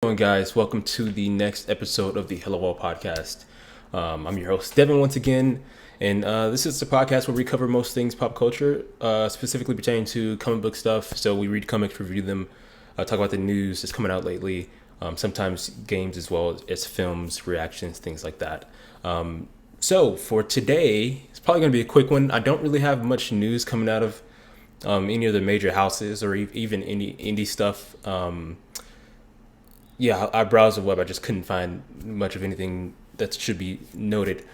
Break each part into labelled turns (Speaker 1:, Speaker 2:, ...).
Speaker 1: going, guys? Welcome to the next episode of the Hello Wall podcast. I'm your host, Devin, once again, and this is the podcast where we cover most things pop culture, specifically pertaining to comic book stuff. So we read comics, review them, talk about the news that's coming out lately, sometimes games as well as films, reactions, things like that. So for today, it's probably going to be a quick one. I don't really have much news coming out of any of the major houses or even indie stuff. I browsed the web. I just couldn't find much of anything that should be noted.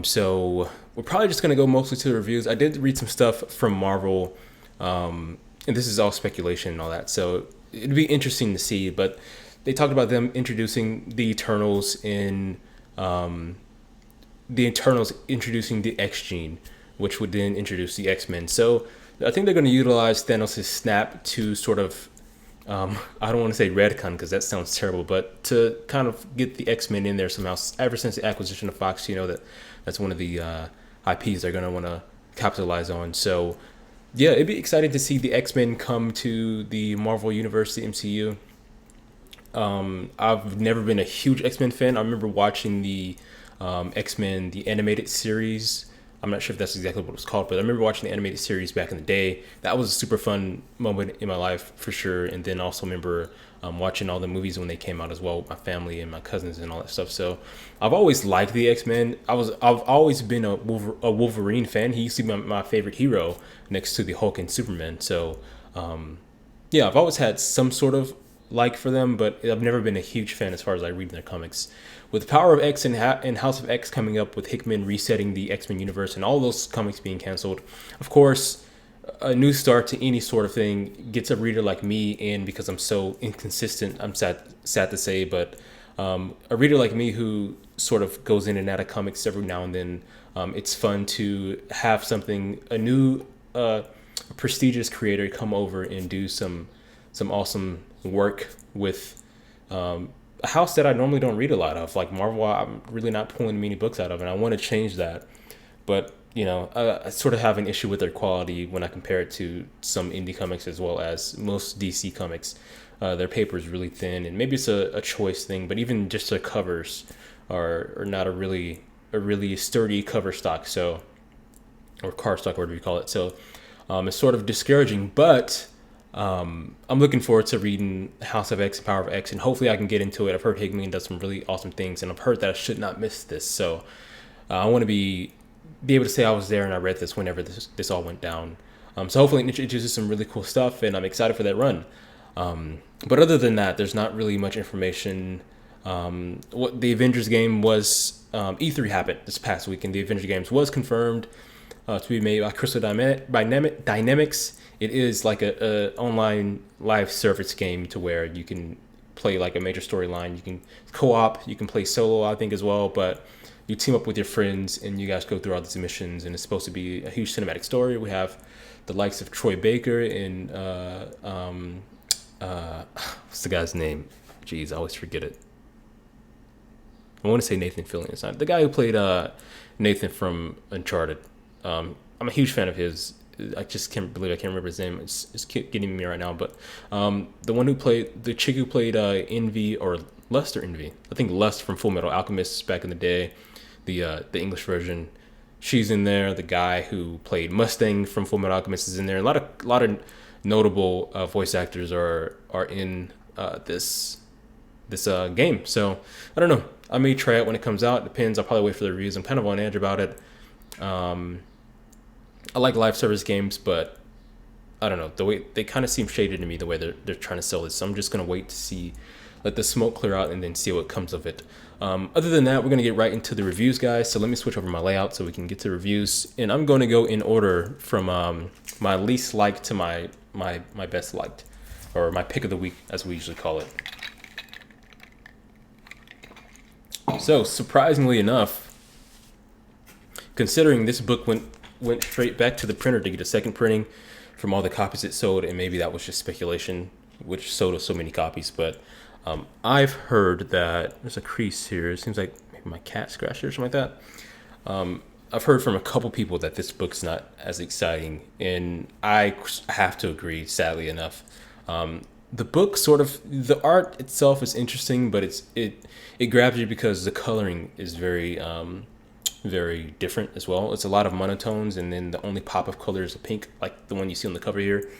Speaker 1: So we're probably just going to go mostly to the reviews. I did read some stuff from Marvel, and this is all speculation and all that. So it'd be interesting to see. But they talked about them introducing the Eternals introducing the X gene, which would then introduce the X-Men. So I think they're going to utilize Thanos' snap to sort of, I don't want to say retcon because that sounds terrible, but to kind of get the X-Men in there somehow. Ever since the acquisition of Fox, that's one of the IPs they're going to want to capitalize on. So yeah, it'd be exciting to see the X-Men come to the Marvel Universe, the MCU. I've never been a huge X-Men fan. I remember watching the X-Men, the animated series. I'm not sure if that's exactly what it was called, but I remember watching the animated series back in the day. That was a super fun moment in my life for sure. And then also remember watching all the movies when they came out as well with my family and my cousins and all that stuff. So I've always liked the X-Men. I've always been a Wolverine fan. He used to be my favorite hero next to the Hulk and Superman. So I've always had some sort of like for them, but I've never been a huge fan as far as I read in their comics. With Power of X and House of X coming up, with Hickman resetting the X-Men universe and all those comics being canceled, of course, a new start to any sort of thing gets a reader like me in because I'm so inconsistent. I'm sad to say, but a reader like me who sort of goes in and out of comics every now and then, it's fun to have a new prestigious creator come over and do some awesome work with a house that I normally don't read a lot of. Like Marvel, I'm really not pulling many books out of, and I want to change that. But, I sort of have an issue with their quality when I compare it to some indie comics as well as most DC comics. Their paper is really thin, and maybe it's a choice thing, but even just their covers are not a really sturdy cover stock, so, or cardstock, whatever you call it. So it's sort of discouraging, but I'm looking forward to reading House of X and Power of X, and hopefully I can get into it. I've heard Hickman does some really awesome things, and I've heard that I should not miss this. So I want to be able to say I was there and I read this whenever this all went down. So hopefully it introduces some really cool stuff, and I'm excited for that run. But other than that, there's not really much information. What the Avengers game was, E3 happened this past week, and the Avengers games was confirmed to be made by Crystal Dynamics. It is like a online live service game to where you can play like a major storyline. You can co-op, you can play solo, I think, as well, but you team up with your friends and you guys go through all these missions, and it's supposed to be a huge cinematic story. We have the likes of Troy Baker and what's the guy's name? Jeez, I always forget it. I want to say Nathan Fillion. It's not the guy who played Nathan from Uncharted. I'm a huge fan of his. I just can't believe I can't remember his name. It's getting me right now. But the chick who played Envy, or Lust or Envy, I think Lust from Full Metal Alchemist back in the day, the English version, she's in there. The guy who played Mustang from Full Metal Alchemist is in there. A lot of notable voice actors are in this game. So I don't know. I may try it when it comes out. Depends. I'll probably wait for the reviews. I'm kind of on edge about it. I like live service games, but I don't know, the way they kind of seem shaded to me, the way they're trying to sell this. So I'm just gonna wait to see, let the smoke clear out, and then see what comes of it. Other than that, we're gonna get right into the reviews, guys. So let me switch over my layout so we can get to reviews, and I'm going to go in order from my least liked to my best liked, or my pick of the week, as we usually call it. So surprisingly enough, considering this book went straight back to the printer to get a second printing from all the copies it sold, and maybe that was just speculation, which sold so many copies, but I've heard that there's a crease here. It seems like maybe my cat scratched it or something like that. I've heard from a couple people that this book's not as exciting, and I have to agree, sadly enough. the book sort of, the art itself is interesting, but it grabs you because the coloring is very different as well. It's a lot of monotones, and then the only pop of color is a pink, like the one you see on the cover here.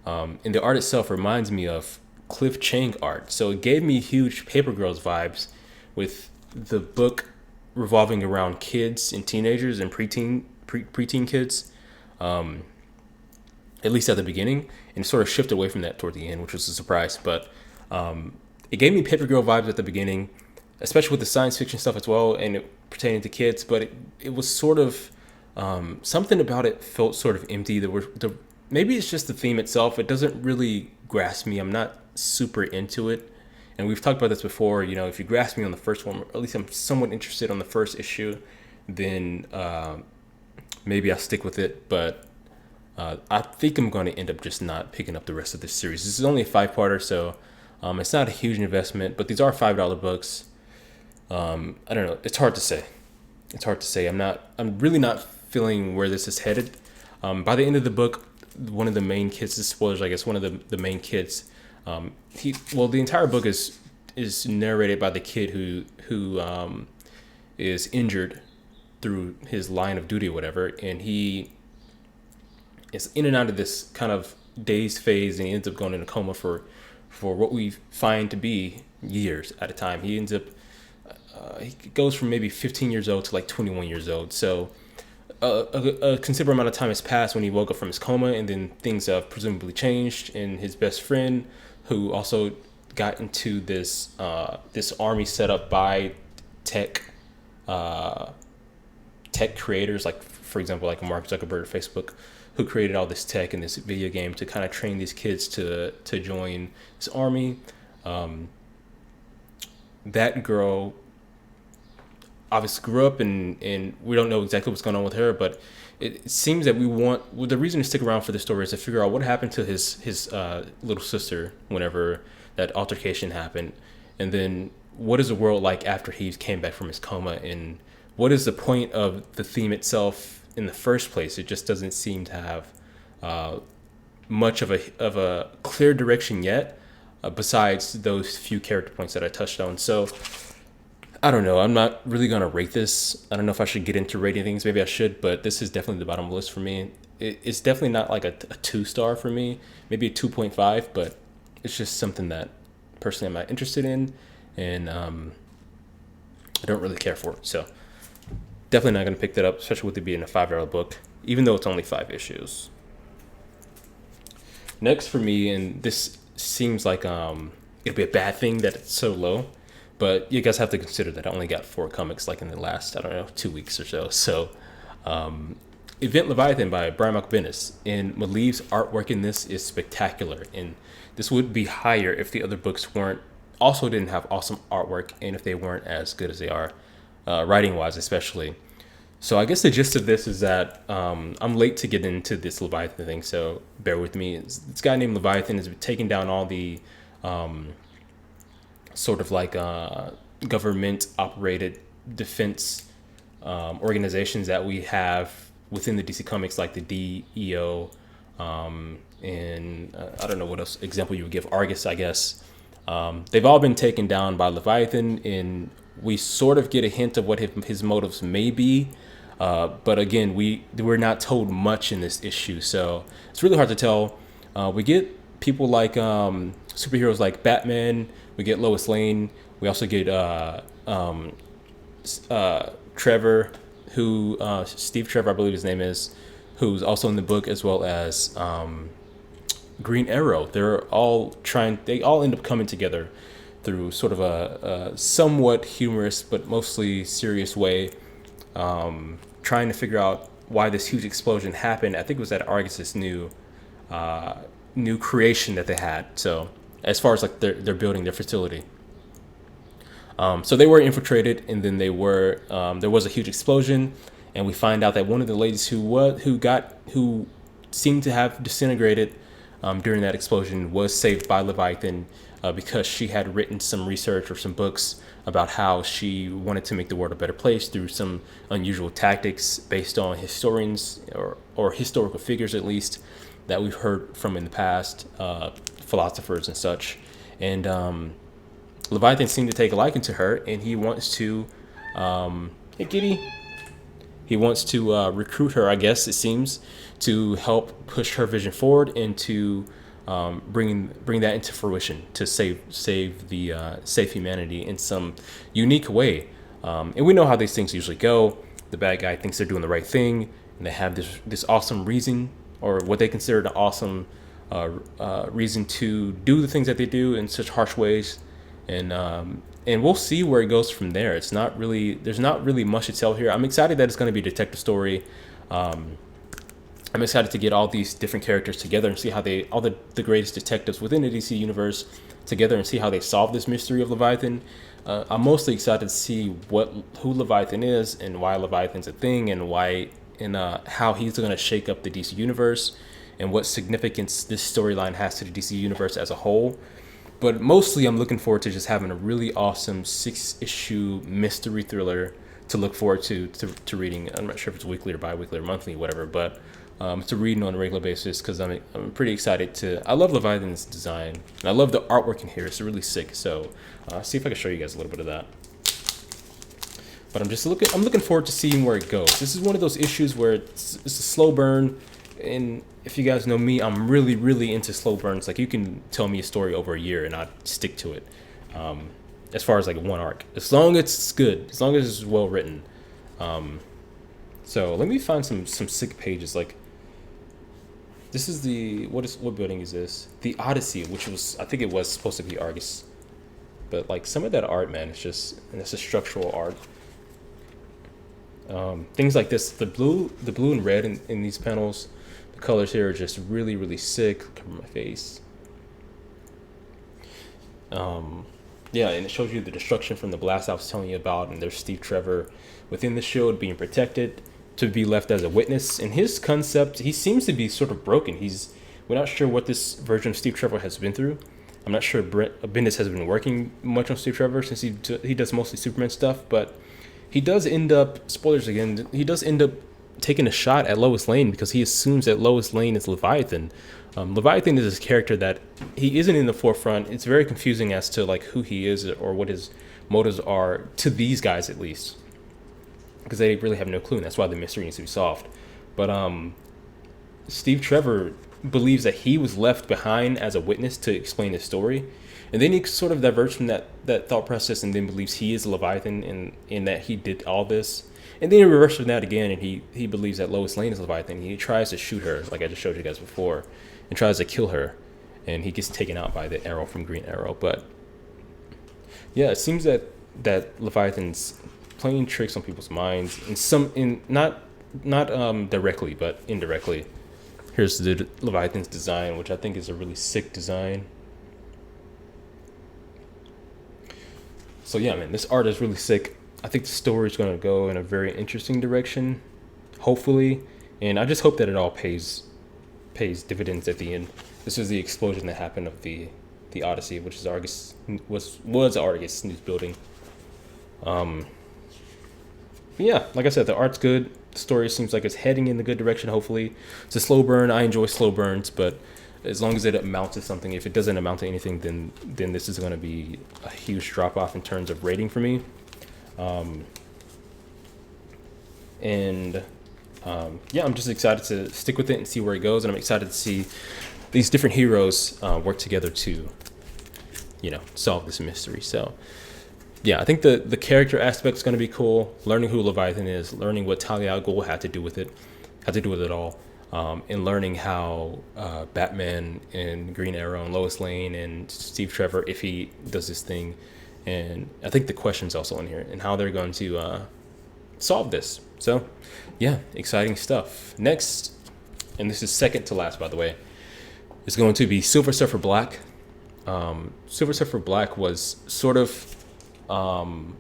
Speaker 1: And the art itself reminds me of Cliff Chang art, so it gave me huge Paper Girls vibes, with the book revolving around kids and teenagers and preteen kids, at least at the beginning, and sort of shifted away from that toward the end, which was a surprise. But it gave me Paper Girl vibes at the beginning, especially with the science fiction stuff as well, and it pertaining to kids. But it was sort of something about it felt sort of empty. Maybe it's just the theme itself. It doesn't really grasp me. I'm not super into it. And we've talked about this before. You know, if you grasp me on the first one, or at least I'm somewhat interested on the first issue, then maybe I'll stick with it. But I think I'm going to end up just not picking up the rest of this series. This is only a 5-parter, so it's not a huge investment. But these are $5 books. I don't know. It's hard to say. I'm really not feeling where this is headed. By the end of the book, one of the main kids, this spoilers, I guess, one of the main kids, the entire book is narrated by the kid who is injured through his line of duty or whatever, and he is in and out of this kind of dazed phase, and he ends up going in a coma for what we find to be years at a time. He ends up he goes from maybe 15 years old to like 21 years old. So a considerable amount of time has passed when he woke up from his coma, and then things have presumably changed. And his best friend, who also got into this army set up by tech creators, like for example, like Mark Zuckerberg of Facebook, who created all this tech in this video game to kind of train these kids to join this army. That girl obviously grew up, and we don't know exactly what's going on with her, but it seems that the reason to stick around for the story is to figure out what happened to his little sister whenever that altercation happened, and then what is the world like after he came back from his coma, and what is the point of the theme itself in the first place. It just doesn't seem to have much of a clear direction yet, besides those few character points that I touched on. So I don't know. I'm not really going to rate this. I don't know if I should get into rating things. Maybe I should, but this is definitely the bottom of the list for me. It's definitely not like a 2-star for me, maybe a 2.5, but it's just something that personally I'm not interested in, and I don't really care for it. So definitely not going to pick that up, especially with it being a $5 book, even though it's only 5 issues. Next for me, and this seems like it'll be a bad thing that it's so low, but you guys have to consider that I only got 4 comics like in the last, 2 weeks or so. So Event Leviathan by Brian Michael Bendis, and Maliv's artwork in this is spectacular, and this would be higher if the other books didn't have awesome artwork, and if they weren't as good as they are, writing wise especially. So I guess the gist of this is that I'm late to get into this Leviathan thing, so bear with me. This guy named Leviathan has been taking down all the sort of like government operated defense organizations that we have within the DC Comics, like the DEO, and I don't know what else example you would give, Argus, I guess. They've all been taken down by Leviathan, and we sort of get a hint of what his motives may be. But again, we're not told much in this issue, so it's really hard to tell. We get people like superheroes like Batman. We get Lois Lane. We also get Trevor, Steve Trevor, I believe his name is, who's also in the book, as well as Green Arrow. They all end up coming together through sort of a somewhat humorous but mostly serious way, trying to figure out why this huge explosion happened. I think it was at Argus's new creation that they had. So as far as like they're building their facility. So they were infiltrated, and then there was a huge explosion, and we find out that one of the ladies who seemed to have disintegrated during that explosion was saved by Leviathan, because she had written some research or some books about how she wanted to make the world a better place through some unusual tactics based on historians or historical figures at least. that we've heard from in the past, philosophers and such. And Leviathan seemed to take a liking to her, and he wants to, hey kitty, he wants to recruit her, I guess it seems, to help push her vision forward and to bring that into fruition to save humanity in some unique way. And we know how these things usually go. The bad guy thinks they're doing the right thing, and they have this awesome reason, or what they consider an awesome reason to do the things that they do in such harsh ways. And we'll see where it goes from there. There's not really much to tell here. I'm excited that it's going to be a detective story. I'm excited to get all these different characters together and see how all the greatest detectives within the DC universe together and see how they solve this mystery of Leviathan. I'm mostly excited to see who Leviathan is and why Leviathan's a thing, and how he's going to shake up the DC universe and what significance this storyline has to the DC universe as a whole. But mostly I'm looking forward to just having a really awesome 6-issue mystery thriller to look forward to reading. I'm not sure if it's weekly or bi-weekly or monthly, whatever, but to reading on a regular basis, because I'm pretty excited I love Leviathan's design, and I love the artwork in here. It's really sick. So see if I can show you guys a little bit of that. But I'm looking forward to seeing where it goes. This is one of those issues where it's a slow burn, and if you guys know me, I'm really, really into slow burns. Like, you can tell me a story over a year and I'd stick to it. As far as like one arc, as long as it's good, as long as it's well written. So let me find some sick pages. Like, this is what building is this? The Odyssey, which I think it was supposed to be Argus. But like, some of that art, man, it's a structural art. Things like this, the blue and red in these panels, the colors here are just really, really sick. Cover my face. Yeah, and it shows you the destruction from the blast I was telling you about, and there's Steve Trevor within the shield being protected to be left as a witness. And his concept, he seems to be sort of broken. We're not sure what this version of Steve Trevor has been through. I'm not sure Bendis has been working much on Steve Trevor, since he does mostly Superman stuff, but he does end up, spoilers again, he does end up taking a shot at Lois Lane because he assumes that Lois Lane is Leviathan. Leviathan is this character that he isn't in the forefront. It's very confusing as to like who he is or what his motives are, to these guys at least, because they really have no clue, and that's why the mystery needs to be solved. But Steve Trevor believes that he was left behind as a witness to explain his story, and then he sort of diverts from that thought process and then believes he is Leviathan in that he did all this. And then he reverses from that again, and he believes that Lois Lane is Leviathan. He tries to shoot her, like I just showed you guys before, and tries to kill her, and he gets taken out by the arrow from Green Arrow. But yeah, it seems that Leviathan's playing tricks on people's minds, not directly, but indirectly. Here's the Leviathan's design, which I think is a really sick design. So yeah, man, this art is really sick. I think the story is going to go in a very interesting direction, hopefully, and I just hope that it all pays dividends at the end. This was the explosion that happened of the Odyssey, which is Argus was Argus News Building. Yeah, like I said, the art's good. The story seems like it's heading in the good direction. Hopefully, it's a slow burn. I enjoy slow burns, but as long as it amounts to something, if it doesn't amount to anything, then this is going to be a huge drop off in terms of rating for me. Yeah, I'm just excited to stick with it and see where it goes, and I'm excited to see these different heroes work together to, solve this mystery. So yeah, I think the character aspect is going to be cool. Learning who Leviathan is, learning what Talia al Ghul had to do with it all, and learning how Batman and Green Arrow and Lois Lane and Steve Trevor, if he does this thing, and I think the question's also in here, and how they're going to solve this. So yeah, exciting stuff. Next, and this is second to last, by the way, is going to be Silver Surfer Black. Silver Surfer Black was sort of an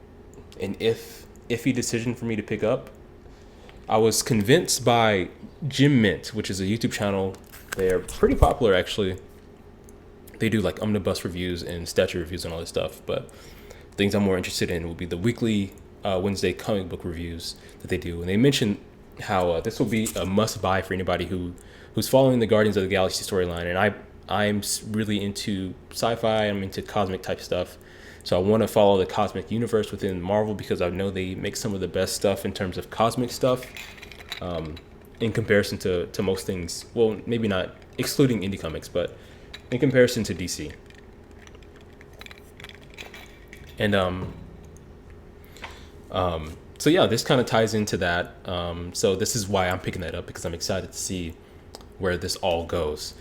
Speaker 1: iffy decision for me to pick up. I was convinced by Jim Mint, which is a YouTube channel. They're pretty popular, actually. They do like omnibus reviews and statue reviews and all this stuff, but things I'm more interested in will be the weekly Wednesday comic book reviews that they do. And they mentioned how this will be a must buy for anybody who who's following the Guardians of the Galaxy storyline, and I'm really into sci-fi. I'm into cosmic type stuff, so I want to follow the cosmic universe within Marvel because I know they make some of the best stuff in terms of cosmic stuff, in comparison to most things. Well, maybe not excluding indie comics, but in comparison to DC. And so yeah, this kind of ties into that. So this is why I'm picking that up, because I'm excited to see where this all goes.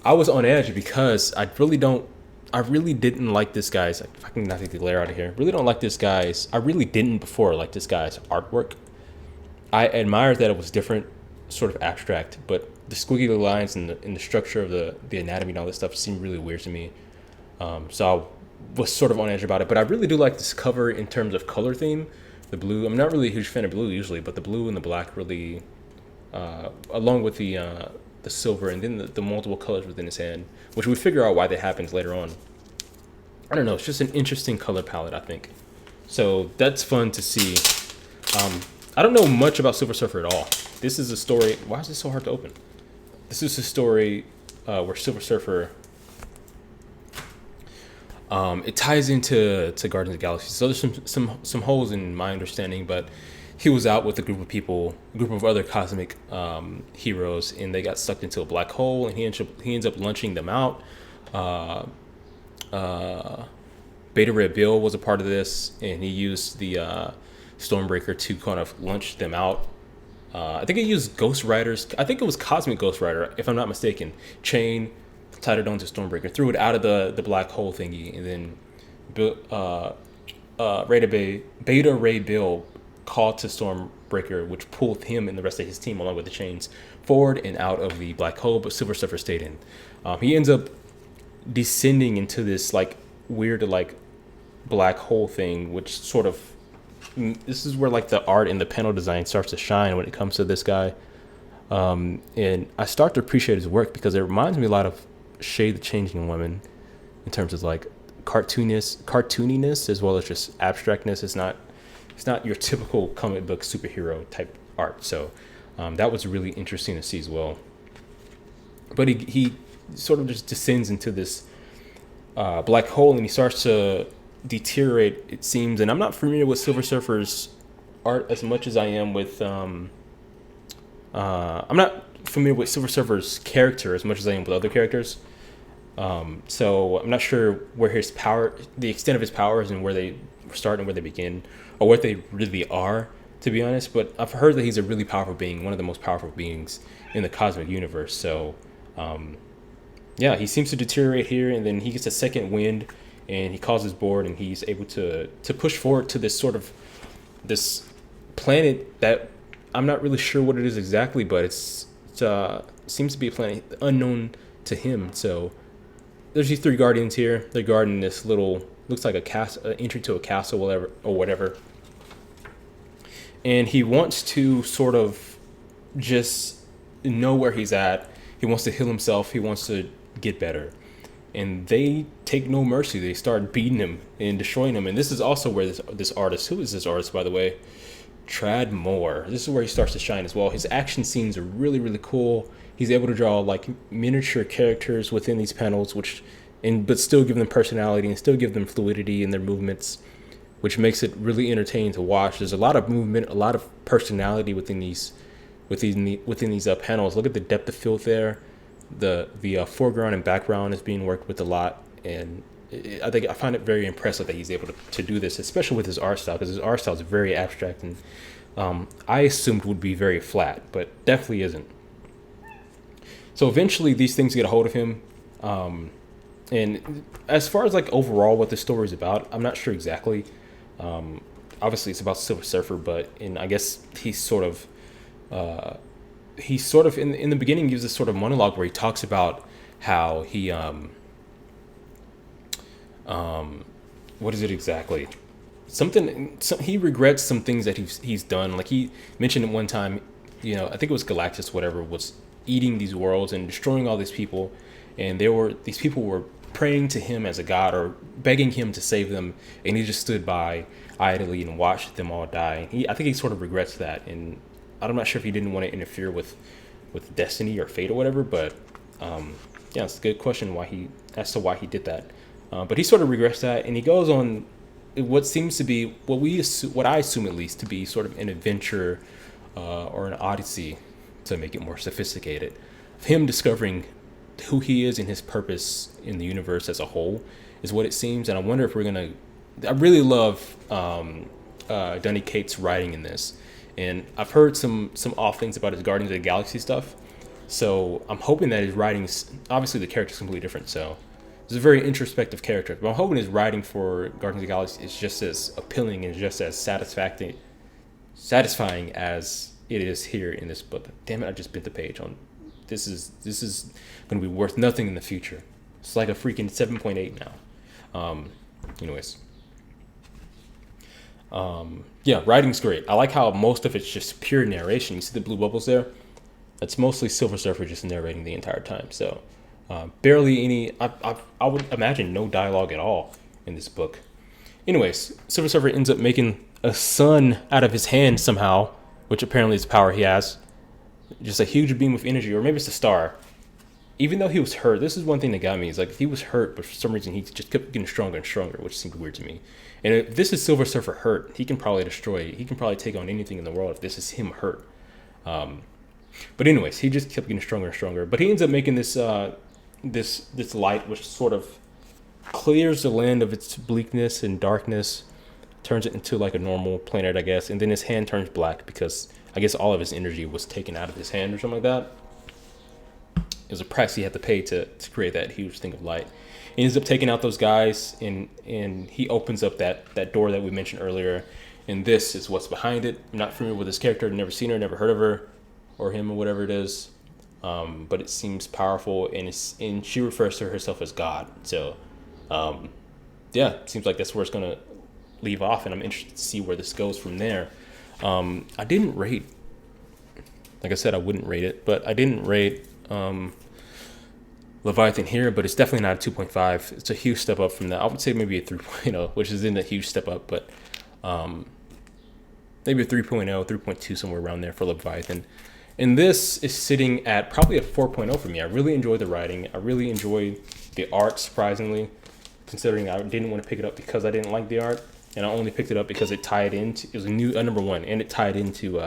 Speaker 1: I was on edge because I really didn't like this guy's. If I can not take the glare out of here, really don't like this guy's. I really didn't before like this guy's artwork. I admired that it was different, sort of abstract, but the squiggly lines and the structure of the anatomy and all this stuff seemed really weird to me. So I was sort of on edge about it, but I really do like this cover in terms of color theme. The blue, I'm not really a huge fan of blue usually, but the blue and the black really, along with the silver and then the multiple colors within his hand, which we figure out why that happens later on. I don't know, it's just an interesting color palette, I think. So that's fun to see. I don't know much about Silver Surfer at all. This is a story, why is this so hard to open? This is a story where Silver Surfer, it ties into Guardians of the Galaxy. So there's some holes in my understanding, but he was out with a group of people, a group of other cosmic heroes, and they got sucked into a black hole, and he ends up launching them out. Beta Ray Bill was a part of this, and he used the Stormbreaker to kind of launch them out. I think he used Ghost Rider's, I think it was Cosmic Ghost Rider, if I'm not mistaken, chain, tied it onto Stormbreaker, threw it out of the black hole thingy, and then Beta Ray Bill called to Stormbreaker, which pulled him and the rest of his team, along with the chains, forward and out of the black hole, but Silver Surfer stayed in. He ends up descending into this like weird like black hole thing, which sort of, this is where like the art and the panel design starts to shine when it comes to this guy. And I start to appreciate his work because it reminds me a lot of Shade the Changing Woman in terms of like cartooniness as well as just abstractness. It's not your typical comic book superhero type art. So that was really interesting to see as well. But he sort of just descends into this black hole, and he starts to deteriorate, it seems. And I'm not familiar with Silver Surfer's art as much as I am with I'm not familiar with Silver Surfer's character as much as I am with other characters. So I'm not sure where his power, the extent of his powers, and where they start and where they begin, or what they really are, to be honest. But I've heard that he's a really powerful being, one of the most powerful beings in the cosmic universe. So yeah, he seems to deteriorate here, and then he gets a second wind, and he calls his board, and he's able to push forward to this sort of this planet that I'm not really sure what it is exactly, but it seems to be a planet unknown to him. So there's these three Guardians here. They're guarding this little, looks like a castle, entry to a castle, whatever. And he wants to sort of just know where he's at. He wants to heal himself. He wants to get better. And they take no mercy. They start beating him and destroying him. And this is also where this artist, who is this artist, by the way? Tradd Moore. This is where he starts to shine as well. His action scenes are really, really cool. He's able to draw like miniature characters within these panels, but still give them personality and still give them fluidity in their movements, which makes it really entertaining to watch. There's a lot of movement, a lot of personality within these panels. Look at the depth of field there. The foreground and background is being worked with a lot, and I find it very impressive that he's able to do this, especially with his art style, because his art style is very abstract and I assumed would be very flat, but definitely isn't. So eventually these things get a hold of him, and as far as like overall what the story is about, I'm not sure exactly. Obviously it's about Silver Surfer, but I guess he's sort of in the beginning gives this sort of monologue where he talks about how he what is it exactly? He regrets some things that he's done. Like he mentioned at one time, I think it was Galactus, whatever, was eating these worlds and destroying all these people, and these people were praying to him as a god or begging him to save them, and he just stood by idly and watched them all die. I think he sort of regrets that, and I'm not sure if he didn't want to interfere with with destiny or fate or whatever. But yeah, it's a good question as to why he did that. But he sort of regrets that, and he goes on what seems to be what I assume at least to be sort of an adventure or an odyssey, to make it more sophisticated, of him discovering who he is and his purpose in the universe as a whole, is what it seems. And I wonder if we're gonna. I really love Donny Cates' writing in this, and I've heard some off things about his Guardians of the Galaxy stuff. So I'm hoping that his writing's, obviously the character's completely different. So it's a very introspective character, but I'm hoping his writing for Guardians of the Galaxy is just as appealing and just as satisfying as it is here in this book. Damn it! I just bit the page on. This is going to be worth nothing in the future. It's like a freaking 7.8 now. Anyways. Yeah, writing's great. I like how most of it's just pure narration. You see the blue bubbles there? That's mostly Silver Surfer just narrating the entire time. So barely any, I would imagine no dialogue at all in this book. Anyways, Silver Surfer ends up making a sun out of his hand somehow, which apparently is the power he has. Just a huge beam of energy, or maybe it's a star. Even though he was hurt, this is one thing that got me, is like he was hurt, but for some reason he just kept getting stronger and stronger, which seemed weird to me. And if this is Silver Surfer hurt, he can probably he can probably take on anything in the world if this is him hurt. But anyways, he just kept getting stronger and stronger. But he ends up making this this light, which sort of clears the land of its bleakness and darkness, turns it into like a normal planet, I guess. And then his hand turns black because I guess all of his energy was taken out of his hand or something like that. It was a price he had to pay to create that huge thing of light. He ends up taking out those guys, and he opens up that door that we mentioned earlier. And this is what's behind it. I'm not familiar with this character. Never seen her, never heard of her, or him, or whatever it is. But it seems powerful, and she refers to herself as God. So, yeah, it seems like that's where it's gonna leave off, and I'm interested to see where this goes from there. I didn't rate, like I said, I wouldn't rate it, but I didn't rate Leviathan here, but it's definitely not a 2.5. It's a huge step up from that. I would say maybe a 3.0, which isn't a huge step up, but maybe a 3.0, 3.2, somewhere around there for Leviathan. And this is sitting at probably a 4.0 for me. I really enjoyed the writing. I really enjoyed the art, surprisingly, considering I didn't want to pick it up because I didn't like the art. And I only picked it up because it tied into, it was a number one, and it tied into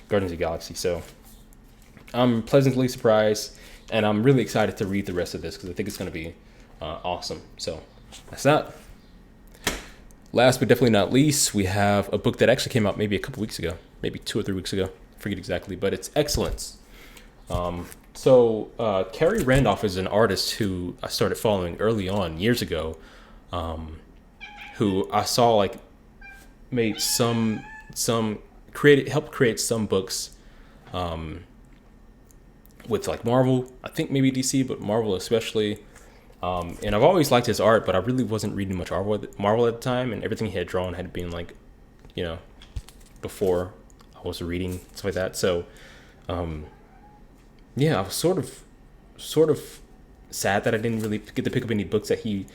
Speaker 1: Guardians of the Galaxy. So I'm pleasantly surprised, and I'm really excited to read the rest of this because I think it's going to be awesome. So that's that. Last but definitely not least, we have a book that actually came out maybe a couple weeks ago, maybe 2 or 3 weeks ago. I forget exactly, but it's Excellence. So Carrie Randolph is an artist who I started following early on, years ago, who I saw like made helped create some books with like Marvel, I think maybe DC, but Marvel especially. And I've always liked his art, but I really wasn't reading much Marvel at the time, and everything he had drawn had been like, before I was reading, stuff like that. So, yeah, I was sort of sad that I didn't really get to pick up any books that he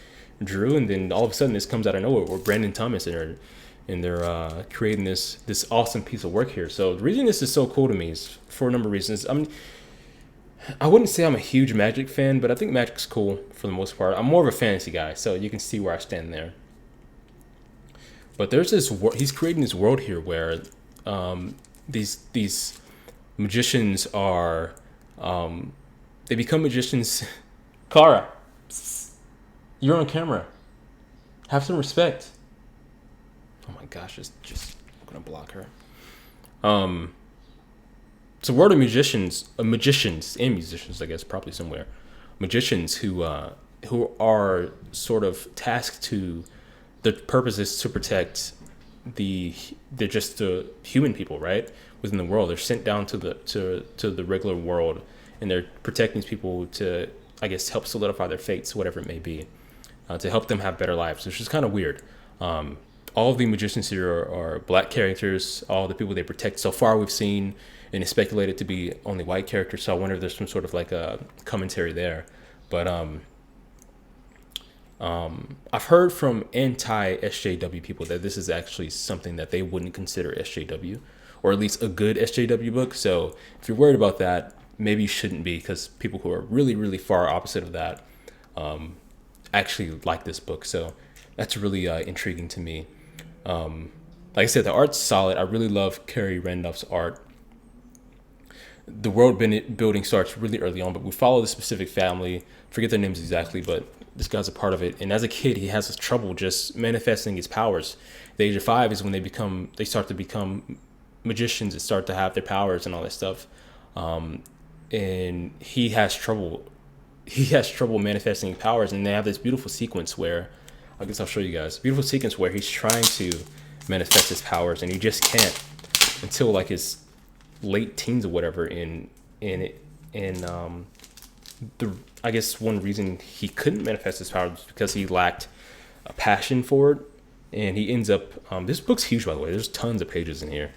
Speaker 1: drew, and then all of a sudden this comes out of nowhere, where Brandon Thomas and they're creating this awesome piece of work here. So the reason this is so cool to me is for a number of reasons. I wouldn't say I'm a huge Magic fan, but I think Magic's cool for the most part. I'm more of a fantasy guy, so you can see where I stand there. But there's he's creating this world here where these magicians are they become magicians. Kara, you're on camera. Have some respect. Oh my gosh, just I'm gonna block her. It's a world of magicians, and musicians, I guess, probably somewhere. Magicians who are sort of tasked to, their purpose is to protect they're just the human people, right, within the world. They're sent down to the regular world, and they're protecting these people to, I guess, help solidify their fates, whatever it may be, to help them have better lives, which is kind of weird. All of the magicians here are black characters. All the people they protect so far we've seen, and it's speculated to be only white characters. So I wonder if there's some sort of like a commentary there. But I've heard from anti-SJW people that this is actually something that they wouldn't consider SJW, or at least a good SJW book. So if you're worried about that, maybe you shouldn't be, because people who are really, really far opposite of that actually like this book. So that's really intriguing to me. Like I said, the art's solid. I really love Carrie Randolph's art. The world building starts really early on, but we follow this specific family. Forget their names exactly, but this guy's a part of it. And as a kid, he has this trouble just manifesting his powers. The age of 5 is when they start to become magicians and start to have their powers and all that stuff. And he has trouble. He has trouble manifesting powers, and they have this beautiful sequence where, I guess I'll show you guys. Beautiful sequence where he's trying to manifest his powers, and he just can't until like his late teens or whatever. The I guess one reason he couldn't manifest his powers was because he lacked a passion for it, and he ends up. This book's huge, by the way. There's tons of pages in here.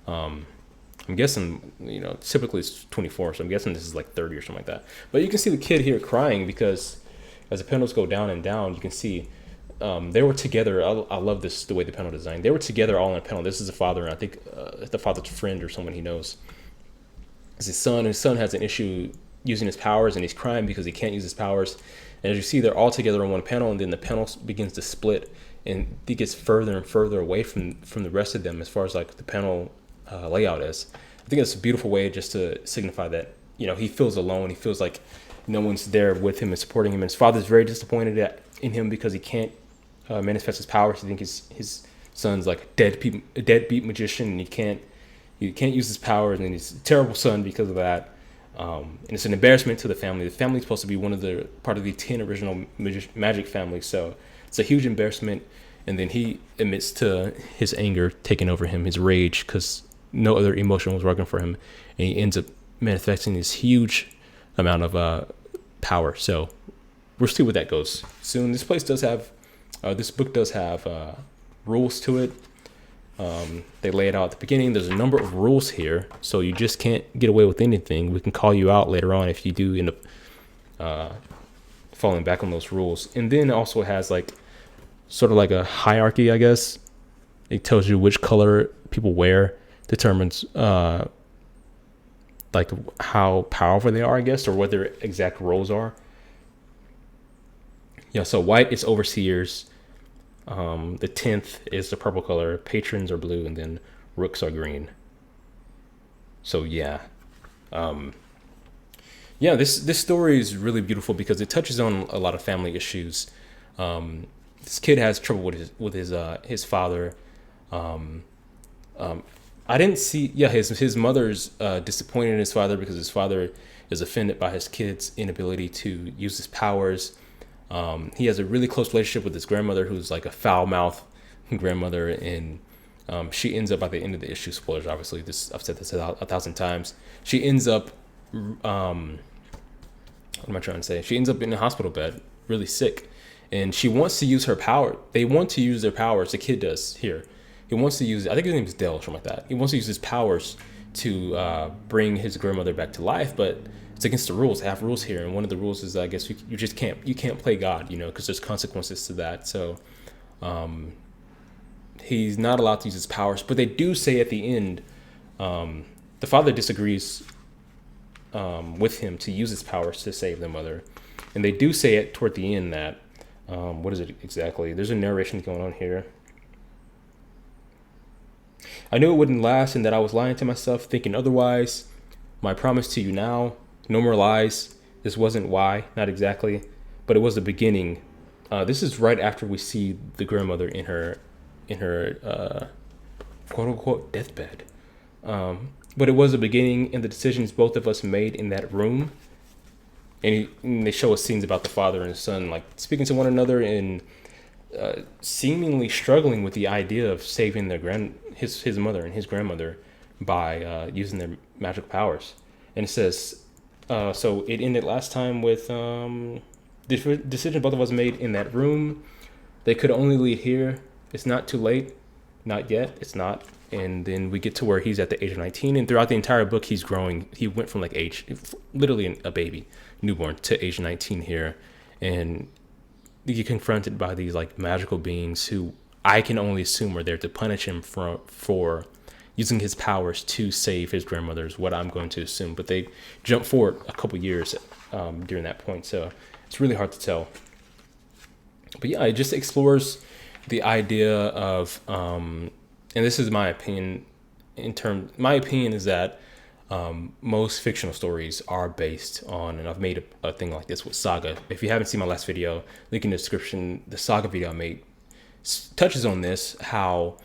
Speaker 1: I'm guessing, typically it's 24, so I'm guessing this is like 30 or something like that. But you can see the kid here crying because as the panels go down and down, you can see they were together. I love this, the way the panel designed. They were together all in a panel. This is the father, and I think the father's friend or someone he knows. It's his son, and his son has an issue using his powers, and he's crying because he can't use his powers. And as you see, they're all together on one panel, and then the panel begins to split, and it gets further and further away from the rest of them as far as like the panel layout is. I think it's a beautiful way just to signify that, he feels alone. He feels like no one's there with him and supporting him. And his father's very disappointed in him because he can't manifest his powers. He thinks his son's like a deadbeat magician, and he can't use his powers, and he's a terrible son because of that. And it's an embarrassment to the family. The family's supposed to be part of the 10 original magic families, so it's a huge embarrassment. And then he admits to his anger taking over him, his rage, because no other emotion was working for him, and he ends up manifesting this huge amount of power. So we'll see where that goes soon. This book does have rules to it. They lay it out at the beginning. There's a number of rules here, so you just can't get away with anything. We can call you out later on if you do end up falling back on those rules. And then it also has like sort of like a hierarchy, I guess. It tells you which color people wear determines like how powerful they are, I guess, or what their exact roles are. Yeah, so white is overseers. The 10th is the purple color. Patrons are blue, and then rooks are green. So yeah. This story is really beautiful because it touches on a lot of family issues. This kid has trouble with his father. I didn't see. Yeah, his mother's disappointed in his father because his father is offended by his kid's inability to use his powers. He has a really close relationship with his grandmother, who's like a foul-mouthed grandmother, and she ends up by the end of the issue. Spoilers, obviously. I've said this 1,000 times. She ends up. What am I trying to say? She ends up in a hospital bed, really sick, and she wants to use her power. They want to use their powers. The kid does here. He wants to use. I think his name is Dale or something like that. He wants to use his powers to bring his grandmother back to life, but it's against the rules. They have rules here, and one of the rules is, I guess, you just can't play God, because there's consequences to that. So he's not allowed to use his powers. But they do say at the end, the father disagrees with him to use his powers to save the mother, and they do say it toward the end that what is it exactly? There's a narration going on here. I knew it wouldn't last, and that I was lying to myself, thinking otherwise. My promise to you now. No more lies. This wasn't why, not exactly, but it was the beginning. This is right after we see the grandmother in her quote unquote deathbed. But it was the beginning, and the decisions both of us made in that room. And they show us scenes about the father and son like speaking to one another and seemingly struggling with the idea of saving his mother and his grandmother by using their magical powers. And it says, so it ended last time with the decision both of us made in that room. They could only lead here. It's not too late. Not yet. It's not. And then we get to where he's at the age of 19. And throughout the entire book, he's growing. He went from literally a baby, newborn, to age 19 here. And you get confronted by these like magical beings who I can only assume are there to punish him for using his powers to save his grandmother is what I'm going to assume. But they jump forward a couple years during that point, so it's really hard to tell. But yeah, it just explores the idea of, and this is my opinion. My opinion is that most fictional stories are based on, and I've made a thing like this with Saga. If you haven't seen my last video, link in the description. The Saga video I made touches on this, how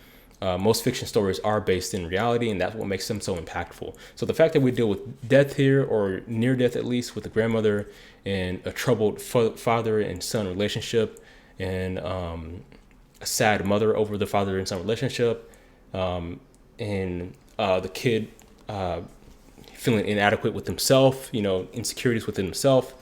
Speaker 1: most fiction stories are based in reality, and that's what makes them so impactful. So the fact that we deal with death here, or near death at least, with the grandmother and a troubled father and son relationship, and a sad mother over the father and son relationship, and the kid feeling inadequate with himself, insecurities within himself.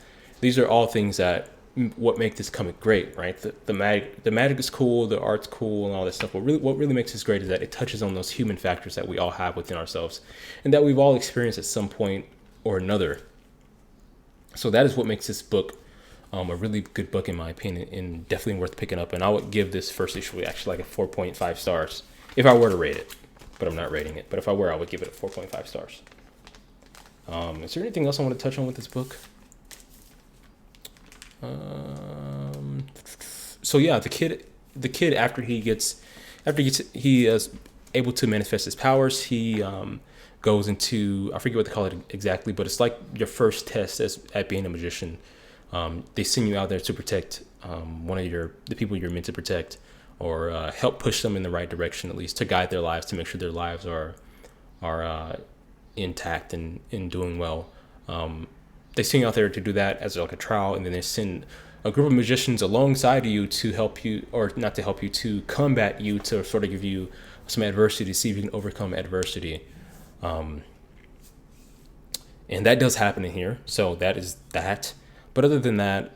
Speaker 1: These are all things that what make this comic great, right? The magic is cool, the art's cool, and all this stuff. What really makes this great is that it touches on those human factors that we all have within ourselves, and that we've all experienced at some point or another. So that is what makes this book a really good book, in my opinion, and definitely worth picking up. And I would give this first issue actually like a 4.5 stars if I were to rate it, but I'm not rating it. But if I were, I would give it a 4.5 stars. Is there anything else I want to touch on with this book? So yeah, the kid after he is able to manifest his powers, he goes into, I forget what they call it exactly, but it's like your first test at being a magician. They send you out there to protect one of the people you're meant to protect, or help push them in the right direction, at least to guide their lives, to make sure their lives are intact and doing well. They send you out there to do that as like a trial, and then they send a group of magicians alongside you to help you, or not to help you, to combat you, to sort of give you some adversity to see if you can overcome adversity. And that does happen in here, so that is that. But other than that,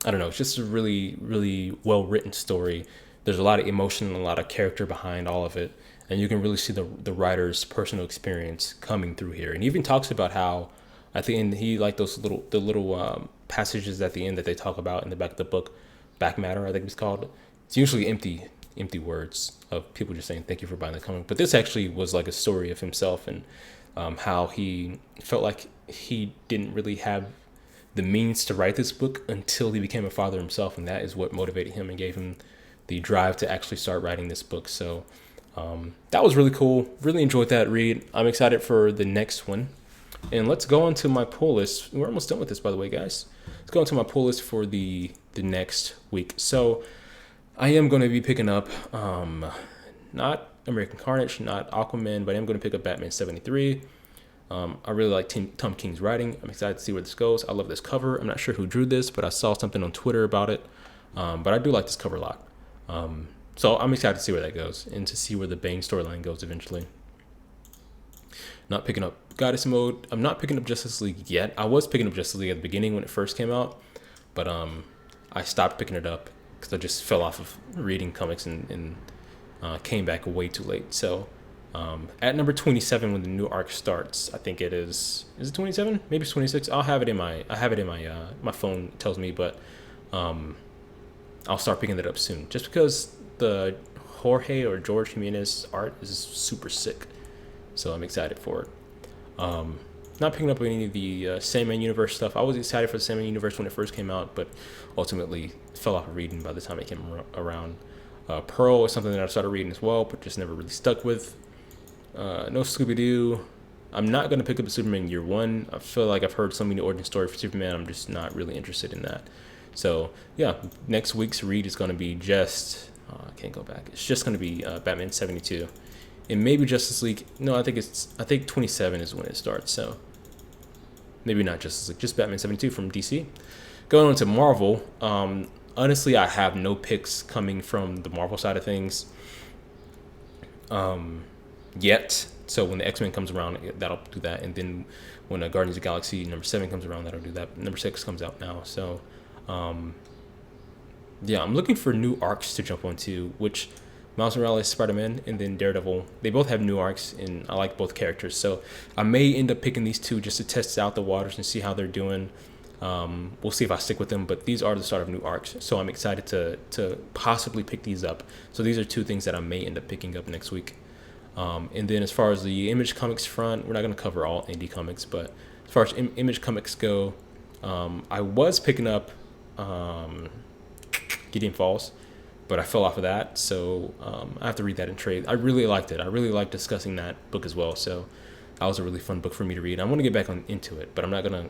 Speaker 1: I don't know, it's just a really, really well written story. There's a lot of emotion and a lot of character behind all of it, and you can really see the writer's personal experience coming through here. And he even talks about how at the end he liked the little passages at the end that they talk about in the back of the book, back matter I think it's called. It's usually empty words of people just saying thank you for buying the comic, but this actually was like a story of himself, and how he felt like he didn't really have the means to write this book until he became a father himself, and that is what motivated him and gave him the drive to actually start writing this book. So that was really cool. Really enjoyed that read. I'm excited for the next one. And let's go on to my pull list. We're almost done with this, by the way, guys. Let's go into my pull list for the next week. So I am going to be picking up not American Carnage, not Aquaman, but I am going to pick up Batman 73. I really like Tom King's writing. I'm excited to see where this goes. I love this cover. I'm not sure who drew this, but I saw something on Twitter about it. But I do like this cover a lot. So I'm excited to see where that goes, and to see where the Bane storyline goes eventually. Not picking up Goddess Mode. I'm not picking up Justice League yet. I was picking up Justice League at the beginning when it first came out, but I stopped picking it up because I just fell off of reading comics and came back way too late. So at number 27, when the new arc starts, I think it is it 27? Maybe it's 26. I have it in my my phone tells me, but I'll start picking it up soon, just because the Jorge or George Jimenez art is super sick. So I'm excited for it. Not picking up any of the Sandman Universe stuff. I was excited for the Sandman Universe when it first came out, but ultimately fell off of reading by the time it came around. Pearl is something that I started reading as well, but just never really stuck with. No Scooby-Doo. I'm not going to pick up Superman Year One. I feel like I've heard so many origin story for Superman. I'm just not really interested in that. So yeah, next week's read is going to be just... I can't go back. It's just going to be Batman 72. And maybe Justice League. No, I think 27 is when it starts. So maybe not Justice League, just Batman 72 from DC. Going on to Marvel. Honestly, I have no picks coming from the Marvel side of things yet. So when the X-Men comes around, that'll do that. And then when Guardians of the Galaxy number 7 comes around, that'll do that. Number 6 comes out now. So yeah, I'm looking for new arcs to jump onto, which Miles Morales, Spider-Man, and then Daredevil, they both have new arcs, and I like both characters. So I may end up picking these two just to test out the waters and see how they're doing. We'll see if I stick with them, but these are the start of new arcs. So I'm excited to possibly pick these up. So these are two things that I may end up picking up next week. And then as far as the Image Comics front, we're not going to cover all indie comics, but as far as Image Comics go, I was picking up Gideon Falls, but I fell off of that, so I have to read that in trade. I really liked it. I really liked discussing that book as well, so that was a really fun book for me to read. I want to get back into it, but I'm not going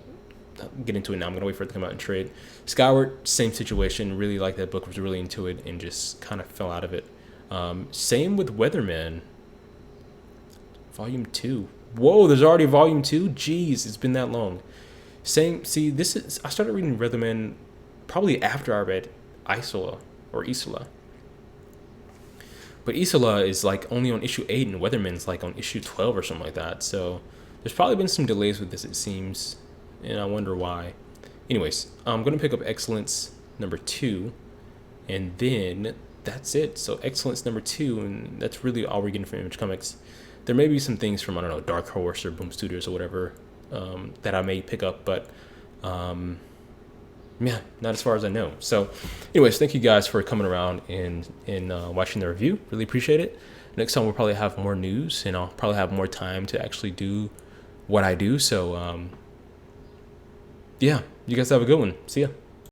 Speaker 1: to get into it now. I'm going to wait for it to come out in trade. Skyward, same situation. Really liked that book, was really into it, and just kind of fell out of it. Same with Weatherman. Volume 2. Whoa, there's already Volume 2? Jeez, it's been that long. See, I started reading Weatherman probably after I read Isola. But Isola is like only on issue 8 and Weatherman's like on issue 12 or something like that. So there's probably been some delays with this, it seems, and I wonder why. Anyways, I'm going to pick up Excellence number 2, and then that's it. So Excellence number 2, and that's really all we're getting from Image Comics. There may be some things from, I don't know, Dark Horse or Boom Studios or whatever that I may pick up, but yeah, not as far as I know. So anyways, thank you guys for coming around and watching the review. Really appreciate it. Next time we'll probably have more news, and I'll probably have more time to actually do what I do. So yeah, you guys have a good one. See ya.